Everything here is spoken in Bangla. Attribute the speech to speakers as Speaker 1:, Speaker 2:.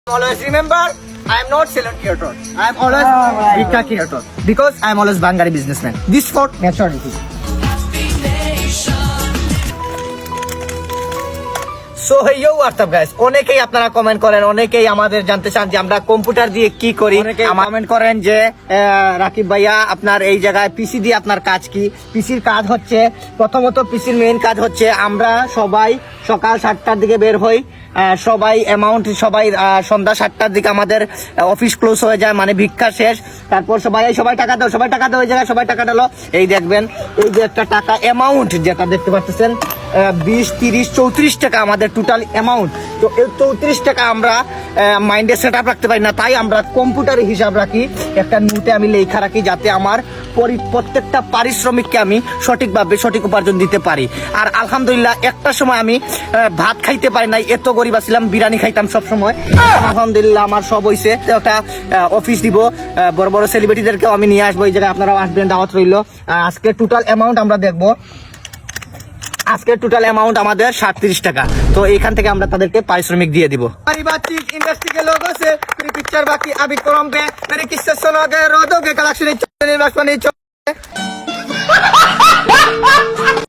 Speaker 1: Always remember, I am not Ceylon creator. I am always Vika creator because I am always Bangari businessman. This for maturity. So hey WhatsApp guys, অনেকেই আপনারা কমেন্ট করেন, অনেকেই আমাদের জানতে চান যে আমরা কম্পিউটার দিয়ে কি করি। অনেকেই কমেন্ট করেন যে রাকিব ভাইয়া আপনার এই জায়গায় পিসি দিয়ে আপনার কাজ কি। পিসির কাজ হচ্ছে, প্রথমত পিসির মেইন কাজ হচ্ছে আমরা সবাই সকাল 7টার দিকে বের হই, সবাই সন্ধ্যা 7টার দিকে আমাদের অফিস ক্লোজ হয়ে যায়, মানে ভিক্ষা শেষ। তারপর সবাই টাকা দাও, সবাই টাকা দাও, ওই জায়গায় সবাই টাকা দিলো। এই দেখবেন এই যে একটা টাকা অ্যামাউন্ট যেটা দেখতে পাচ্ছেন 20, 30, 34 টাকা আমাদের টোটাল অ্যামাউন্ট। তো এই 34 টাকা আমরা মাইন্ডে সেট আপ রাখতে পারি না, তাই আমরা কম্পিউটারে হিসাব রাখি, একটা নোটে আমি লেখা রাখি যাতে আমার প্রত্যেকটা পারিশ্রমিককে আমি সঠিকভাবে সঠিক উপার্জন দিতে পারি। আর আলহামদুলিল্লাহ একটা সময় আমি ভাত খাইতে পারি নাই, এত গরিব ছিলাম, বিরিয়ানি খাইতাম সব সময়। আলহামদুলিল্লাহ আমার সব হইছে। একটা অফিস দিব, বড় বড় সেলিব্রিটিদেরকেও আমি নিয়ে আসবো, এই জায়গায় আপনারাও আসবেন, দাওয়াত রইল। আজকে টোটাল অ্যামাউন্ট আমরা দেখবো, আজকের টোটাল অ্যামাউন্ট আমাদের 37 টাকা। তো এখান থেকে আমরা তাদেরকে পারিশ্রমিক দিয়ে দিব। बातचीत इंडस्ट्री के लोगों से मेरी पिक्चर बाकी अभी फोरम पे मेरे किस्से सुनोगे, रो दोगे, कलेक्शन